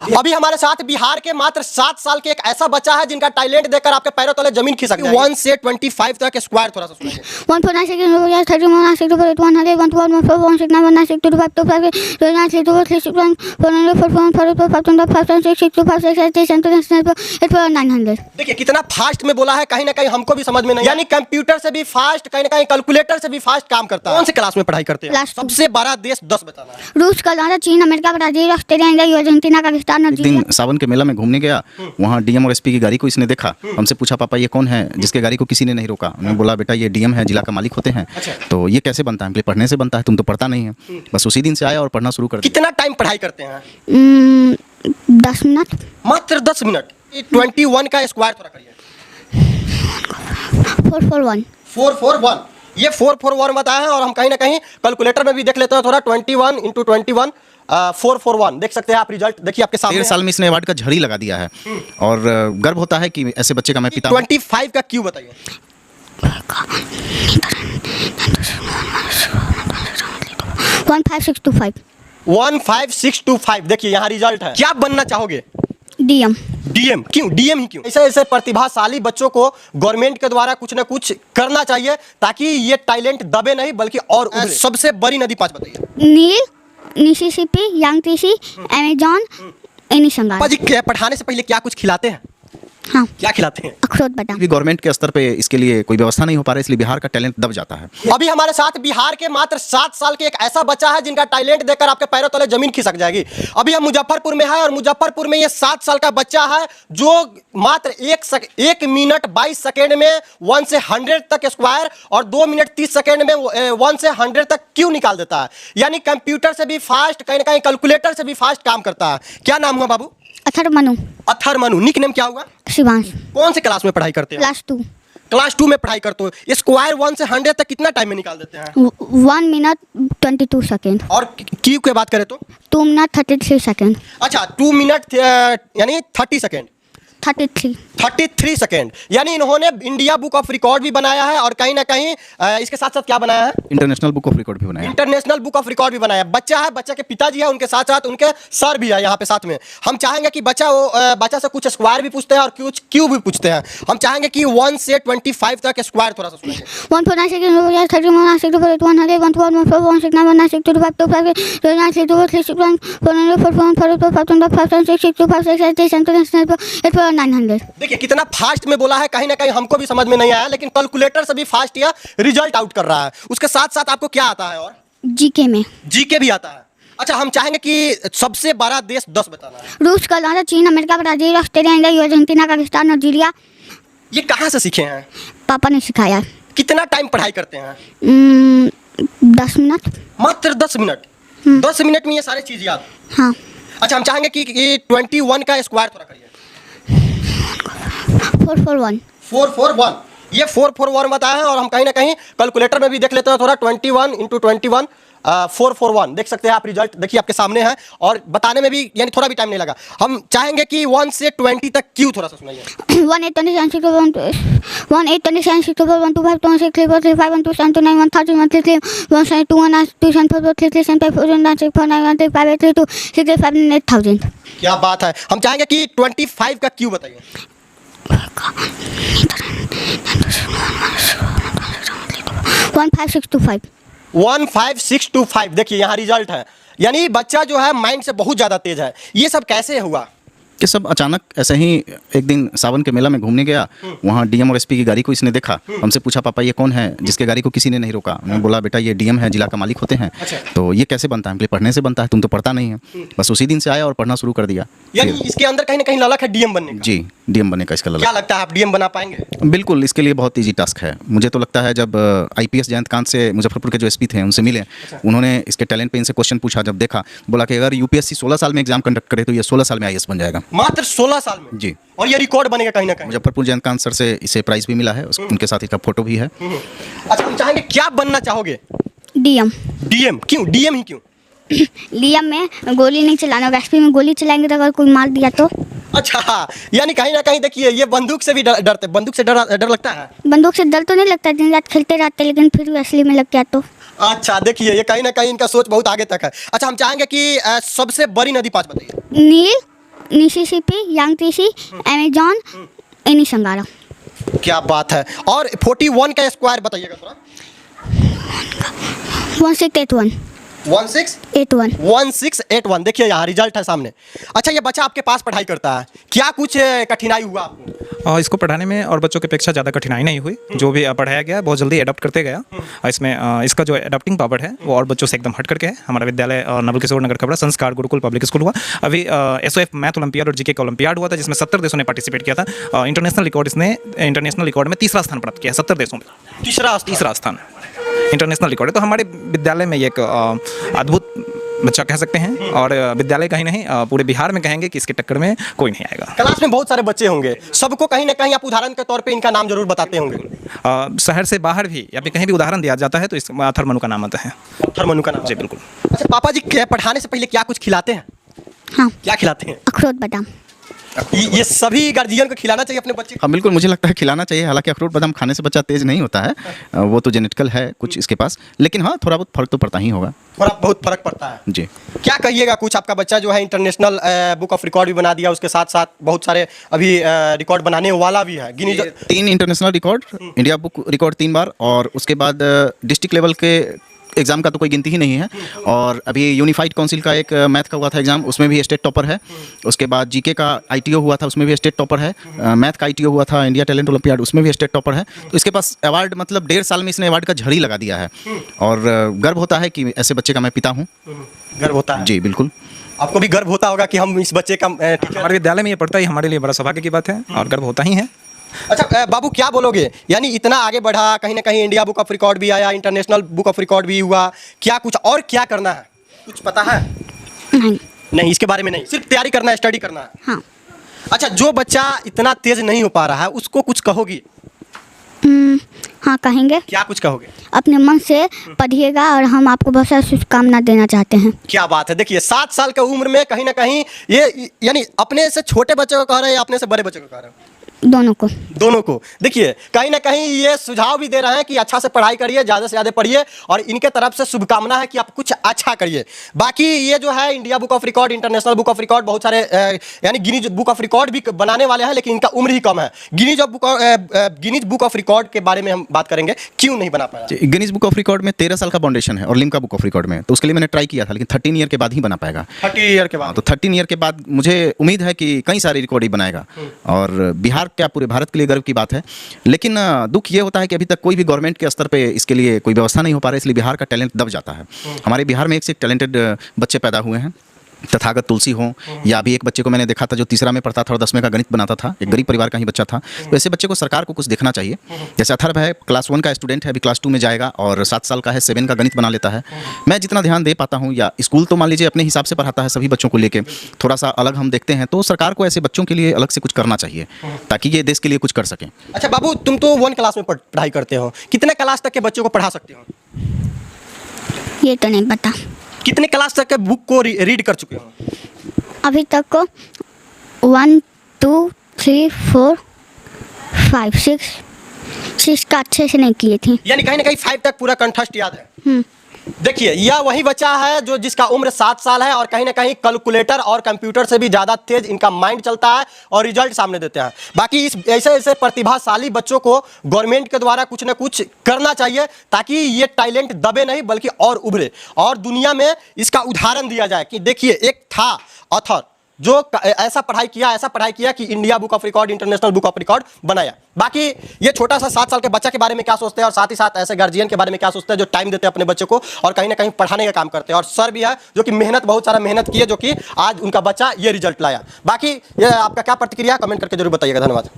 अभी हमारे साथ बिहार के मात्र 7 साल के एक ऐसा बच्चा है जिनका टैलेंट देखकर आपके पैरों तले जमीन खिसक जाएगी। 1 से 25 तक स्क्वायर थोड़ा सा सुनाइए। 1 4 9 6 30 1 6 2 1 100 1 2 1 4 1 6 9 1 9 6 2 5 2 5 2 9 6 2 3 6 1 4 9 4 1 4 2 5 2 5 6 6 2 5 6 7 8 900। देखिए कितना फास्ट में बोला है, कहीं ना कहीं हमको भी समझ में नहीं, यानी कंप्यूटर से भी फास्ट, कहीं ना कहीं कैलकुलेटर से भी फास्ट काम करता है। कौन से क्लास में पढ़ाई करते हैं? क्लास 2। सबसे बड़ा देश 10 बताना है। रूस, कनाडा, चीन, America, Brazil, Australia, India, Argentina, Pakistan, एक दिन सावन के मेला में घूमने गया, वहाँ डीएम और एसपी की गाड़ी को इसने देखा। हमसे पूछा पापा ये कौन है जिसके गाड़ी को किसी ने नहीं रोका? मैंने बोला बेटा ये डीएम है, जिला का मालिक होते हैं। तो ये कैसे बनता है? हम पढ़ने से बनता है, तुम तो पढ़ता नहीं है। बस उसी दिन से आया और पढ़ना शुरू कर दिया। कितना टाइम पढ़ाई करते हैं? 10 मिनट। मात्र 10 मिनट। 21 का स्क्वायर थोड़ा करिए। 441। 441 ये 441 बताया है, और हम कहीं ना कहीं कैलकुलेटर में भी देख लेते हैं थोड़ा। 21 × 21 441 देख सकते हैं आप। रिजल्ट देखिए आपके सामने। 13 साल में इसने अवार्ड का झड़ी लगा दिया है और गर्व होता है कि ऐसे बच्चे का मैं पिता। 25 का क्यों बताइए? 15625। 15625 देखिए यहाँ रिजल्ट है। क्या बनना चाहोगे? डीएम। डीएम क्यों? डीएम ही क्यों? ऐसे ऐसे प्रतिभाशाली बच्चों को गवर्नमेंट के द्वारा कुछ ना कुछ करना चाहिए ताकि ये टैलेंट दबे नहीं बल्कि और उभरे। सबसे बड़ी नदी 5 बताइए। नील, मिसिसिपी, यांगत्से, अमेज़न, एनीसंगा। पाजी पढ़ाने से पहले क्या कुछ खिलाते हैं? हाँ, क्या खिलाते हैं? अखरोट, बादाम। गवर्नमेंट के स्तर पे इसके लिए कोई व्यवस्था नहीं हो पा रहा है, इसलिए बिहार का टैलेंट दब जाता है। अभी हमारे साथ बिहार के मात्र 7 साल के एक ऐसा बच्चा है जिनका टैलेंट देखकर आपके पैरों तले जमीन खिसक जाएगी। अभी हम मुजफ्फरपुर में है, और मुजफ्फरपुर में ये 7 साल का बच्चा है जो मात्र 1 मिनट 22 सेकेंड में 1 से 100 तक स्क्वायर और 2 मिनट 30 सेकेंड में 1 से 100 तक क्यों निकाल देता है। यानी कंप्यूटर से भी फास्ट, कहीं ना कहीं कैलकुलेटर से भी फास्ट काम करता है। क्या नाम हुआ बाबू? अथर्वमनु। अथर्वमनु। निक नेम क्या हुआ? शिवांश। कौन से क्लास में पढ़ाई करते हैं? क्लास 2। क्लास 2 में पढ़ाई करते हो। स्क्वायर 1 से 100 तक कितना टाइम में निकाल देते हैं? 1 मिनट 22 सेकेंड। और क्यू की बात करें तो 2 मिनट 33 सेकेंड। अच्छा 2 मिनट यानी 30 सेकेंड। 33 सेकेंड। यानी इन्होंने इंडिया बुक ऑफ रिकॉर्ड भी बनाया है, और कहीं ना कहीं इसके साथ साथ क्या बनाया है? इंटरनेशनल बुक ऑफ रिकॉर्ड भी बनाया है। इंटरनेशनल बुक ऑफ रिकॉर्ड भी बनाया है। बच्चा है, बच्चा के पिताजी है, उनके साथ साथ उनके सर भी है यहाँ पे साथ में। हम चाहेंगे कि बच्चा से कुछ स्क्वायर भी पूछते हैं और कुछ क्यू भी पूछते हैं। हम चाहेंगे कि 1 से 25 तक स्क्वायर थोड़ा सा सुनिए। 1 4 9 6 30 1 6 2 1 100 1 2 1 4 1 6 9 1 9 6 2 5 2 5 2 9 6 2 3 6 1 4 9 4 1 4 2 5 2 5 6 6 2 5 6 8 900। देखिए कितना फास्ट में बोला है, कहीं ना कहीं हमको भी समझ में नहीं आया, लेकिन कैलकुलेटर से भी फास्ट या रिजल्ट आउट कर रहा है। उसके साथ साथ आपको क्या आता है? और जीके में जीके भी आता है। अच्छा हम चाहेंगे कि सबसे बड़ा देश 10 बताना है। रूस, कनाडा, चीन, America, Brazil, Australia, India, Argentina, Pakistan, Nigeria. ये कहाँ से सीखे हैं? पापा ने सिखाया। कितना टाइम पढ़ाई करते हैं? 10 मिनट। मात्र 10 मिनट। 10 मिनट में ये सारी चीज याद? हाँ। अच्छा हम चाहेंगे कि 21 का स्क्वायर थोड़ा करिए। 441। 441 ये 441 बताया है, और हम कहीं ना कहीं कैलकुलेटर में भी देख लेते हैं थोड़ा। 21 × 21 441 देख सकते हैं आप। रिजल्ट देखिए आपके सामने है, और बताने में भी यानी थोड़ा भी टाइम नहीं लगा। हम चाहेंगे कि 1 से 20 तक क्यों थोड़ा सा सुनाइए। 1 8 27 6 1 1 8 27 6 1 2 5 2 6 3 4 3 5 1 2 7 2 9 1 30 1 3 1 7 2 1 2 7 4 4 3 3 7 5 4 9 6 4 9 1 3 5 8 3 2 6 3 5 9 8000। क्या बात है। हम चाहेंगे कि 25 का क्यों बताइए। 15625। 15625 देखिए यहाँ रिजल्ट है। यानी बच्चा जो है माइंड से बहुत ज़्यादा तेज है। ये सब कैसे हुआ? ये सब अचानक ऐसे ही एक दिन सावन के मेला में घूमने गया, वहाँ डीएम और एसपी की गाड़ी को इसने देखा। हमसे पूछा पापा ये कौन है जिसके गाड़ी को किसी ने नहीं रोका? मैंने बोला बेटा ये डीएम है, जिला का मालिक होते हैं। तो ये कैसे बनता है? पढ़ने से बनता है, तुम तो पढ़ता नहीं है। बस उसी दिन से आया और पढ़ना शुरू कर दिया। यानी इसके अंदर कहीं ना कहीं ललक है डीएम बनने का। जी डीएम बनने का इसका ललक। क्या लगता है आप डीएम बना पाएंगे? बिल्कुल, इसके लिए बहुत ईजी टास्क है। मुझे तो लगता है जब आईपीएस जयंतकांत से मुजफ्फरपुर के जो एसपी थे उनसे मिले, उन्होंने इसके टैलेंट पे इनसे क्वेश्चन पूछा, जब देखा बोला कि अगर यूपीएससी 16 साल में एग्जाम कंडक्ट करे तो ये 16 साल में आईएएस बन जाएगा। मात्र 16 साल में? जी। और ये रिकॉर्ड बनेगा कहीं ना कहीं। मुजफ्फरपुर जयंतकांत सर से इसे प्राइज भी मिला है, उनके साथ इसका फोटो भी है। अच्छा हम चाहेंगे क्या बनना चाहोगे? डीएम। डीएम क्यों? डीएम ही क्यों? डीएम में गोली नहीं चलाना, एसपी में गोली चलाएंगे तो अगर कोई मार दिया तो। अच्छा यानी कहीं ना कहीं देखिए ये बंदूक से भी डरते। बंदूक से डर लगता है? बंदूक से डर तो नहीं लगता, दिन रात खेलते रहते, लेकिन फिर भी असली में लग गया तो। अच्छा देखिए ये कहीं ना कहीं इनका सोच बहुत आगे तक है। अच्छा हम चाहेंगे कि सबसे बड़ी नदी 5 बताइए। नील, मिसिसिपी, यांगतीसी, अमेजॉन, एनी संगारा। क्या बात है। और 41 का स्क्वायर बताइएगा थोड़ा। 1681 1681 1681। देखिए यहाँ रिजल्ट है सामने। अच्छा, ये बच्चा आपके पास पढ़ाई करता है, क्या कुछ कठिनाई हुआ आपको? इसको पढ़ाने में और बच्चों की अपेक्षा ज़्यादा कठिनाई नहीं हुई। जो भी पढ़ाया गया बहुत जल्दी अडॉप्ट करते गया। इसमें इसका जो अडॉप्टिंग पावर है वो और बच्चों से एकदम हट करके है। हमारा विद्यालय नवल किशोर नगर खबड़ा संस्कार गुरुकुल पब्लिक स्कूल हुआ। अभी SOF मैथ ओलंपियाड और जीके का ओलंपियाड हुआ था, जिसमें 70 देशों ने पार्टिसिपेट किया था। इंटरनेशनल रिकॉर्ड में तीसरा स्थान प्राप्त किया 70 देशों में। तीसरा स्थान इंटरनेशनल रिकॉर्ड है। तो हमारे विद्यालय में ये एक अद्भुत बच्चा कह सकते हैं, और विद्यालय का ही नहीं पूरे बिहार में कहेंगे कि इसके टक्कर में कोई नहीं आएगा। क्लास में बहुत सारे बच्चे होंगे, सबको कहीं ना कहीं आप उदाहरण के तौर पे इनका नाम जरूर बताते होंगे। शहर से बाहर भी या फिर कहीं भी उदाहरण दिया जाता है तो इस थरमनु का नाम आता है। थरमनु का नाम? जी बिल्कुल। अच्छा पापा जी, पढ़ाने से पहले क्या कुछ खिलाते हैं? हाँ, क्या खिलाते हैं? अखरोट बादाम। ये सभी गार्जियन को खिलाना चाहिए अपने बच्चे को? हाँ बिल्कुल, मुझे लगता है खिलाना चाहिए। हालांकि अखरोट बादाम खाने से बच्चा तेज नहीं होता है, वो तो जेनेटिकल है कुछ इसके पास, लेकिन हाँ थोड़ा बहुत फर्क तो पड़ता ही होगा। थोड़ा बहुत फर्क पड़ता है जी। क्या कहिएगा कुछ? आपका बच्चा जो है इंटरनेशनल बुक ऑफ रिकॉर्ड भी बना दिया, उसके साथ साथ बहुत सारे अभी रिकॉर्ड बनाने वाला भी है। 3 international record, India book record 3 बार, और उसके बाद डिस्ट्रिक्ट लेवल के एग्ज़ाम का तो कोई गिनती ही नहीं है। और अभी यूनिफाइड काउंसिल का एक मैथ का हुआ था एग्ज़ाम, उसमें भी स्टेट टॉपर है। उसके बाद जीके का ITO हुआ था, उसमें भी स्टेट टॉपर है। मैथ का ITO हुआ था, इंडिया टैलेंट ओलंपियाड, उसमें भी स्टेट टॉपर है। तो इसके पास अवार्ड, मतलब 1.5 साल में इसने अवार्ड का झड़ी लगा दिया है। और गर्व होता है कि ऐसे बच्चे का मैं पिता हूँ। गर्व होता है? जी बिल्कुल। आपको भी गर्व होता होगा कि हम इस बच्चे का हमारे विद्यालय में ये पढ़ता ही हमारे लिए बड़ा सौभाग्य की बात है और गर्व होता ही है। अच्छा बाबू, क्या बोलोगे? यानी इतना आगे बढ़ा, कहीं ना कहीं इंडिया बुक ऑफ रिकॉर्ड भी आया, इंटरनेशनल बुक ऑफ रिकॉर्ड भी हुआ, क्या कुछ और क्या करना है? कुछ पता है? नहीं, इसके बारे में नहीं, सिर्फ तैयारी करना है, स्टडी करना है। हाँ। अच्छा, जो बच्चा इतना तेज नहीं हो पा रहा है उसको कुछ कहोगी? हाँ, कहेंगे। क्या कुछ कहोगे? अपने मन से पढ़िएगा और हम आपको बहुत सारी शुभकामना देना चाहते हैं। क्या बात है। देखिए 7 साल की उम्र में कहीं ना कहीं ये, यानी अपने से छोटे बच्चे को कह रहे हैं या अपने से बड़े बच्चे को कह रहे हैं? दोनों को। देखिए कहीं ना कहीं ये सुझाव भी दे रहे हैं कि अच्छा से पढ़ाई करिए, ज़्यादा से ज़्यादा पढ़िए, और इनके तरफ से शुभकामना है कि आप कुछ अच्छा करिए। बाकी ये जो है India book of record, international book of record, बहुत सारे यानी गिनीज बुक ऑफ रिकॉर्ड भी बनाने वाले हैं, लेकिन इनका उम्र ही कम है। गिनीज बुक ऑफ रिकॉर्ड के बारे में हम बात करेंगे, क्यों नहीं बना पाया? गिनीज बुक ऑफ रिकॉर्ड में 13 साल का फाउंडेशन है, और लिम्का बुक ऑफ रिकॉर्ड में तो उसके लिए मैंने ट्राई किया था, लेकिन 13 ईयर के बाद ही बना पाएगा। 30 ईयर के बाद? तो 13 ईयर के बाद मुझे उम्मीद है कि कई सारे रिकॉर्ड ही बनाएगा, और बिहार क्या पूरे भारत के लिए गर्व की बात है। लेकिन दुख ये होता है कि अभी तक कोई भी गवर्नमेंट के स्तर पे इसके लिए कोई व्यवस्था नहीं हो पा रहा है, इसलिए बिहार का टैलेंट दब जाता है। हमारे बिहार में एक से एक टैलेंटेड बच्चे पैदा हुए हैं, तथागत तुलसी हो, या अभी एक बच्चे को मैंने देखा था जो तीसरा में पढ़ता था और 10वें का गणित बनाता था, एक गरीब परिवार का ही बच्चा था। तो ऐसे बच्चे को सरकार को कुछ देखना चाहिए। जैसे अथर्व है, क्लास 1 का स्टूडेंट है, अभी क्लास 2 में जाएगा, और 7 साल का है, 7 का गणित बना लेता है। मैं जितना ध्यान दे पाता हूँ, या स्कूल तो मान लीजिए अपने हिसाब से पढ़ाता है सभी बच्चों को लेके, थोड़ा सा अलग हम देखते हैं, तो सरकार को ऐसे बच्चों के लिए अलग से कुछ करना चाहिए ताकि ये देश के लिए कुछ कर सकें। अच्छा बाबू, तुम तो 1 क्लास में पढ़ाई करते हो, कितने क्लास तक के बच्चों को पढ़ा सकते हो? ये तो नहीं पता। कितने क्लास तक के बुक को रीड कर चुके हो अभी तक को? 1 2 3 4 5 6 का अच्छे से नहीं किए थे। यानी कहीं ना कहीं 5 तक पूरा कंठस्थ याद है। देखिए यह वही बच्चा है जो जिसका उम्र 7 साल है, और कहीं ना कहीं कैलकुलेटर और कंप्यूटर से भी ज़्यादा तेज इनका माइंड चलता है और रिजल्ट सामने देते हैं। बाकी इस ऐसे प्रतिभाशाली बच्चों को गवर्नमेंट के द्वारा कुछ ना कुछ करना चाहिए, ताकि ये टैलेंट दबे नहीं बल्कि और उभरे, और दुनिया में इसका उदाहरण दिया जाए कि देखिए एक था ऑथर जो ऐसा पढ़ाई किया कि India book of record, international book of record बनाया। बाकी ये छोटा सा 7 साल के बच्चा के बारे में क्या सोचते हैं, और साथ ही साथ ऐसे गार्जियन के बारे में क्या सोचते हैं जो टाइम देते हैं अपने बच्चे को और कहीं ना कहीं पढ़ाने का काम करते हैं। और सर भी है जो कि बहुत सारा मेहनत किए, जो कि आज उनका बच्चा ये रिजल्ट लाया। बाकी ये आपका क्या प्रतिक्रिया कमेंट करके जरूर बताइएगा। धन्यवाद।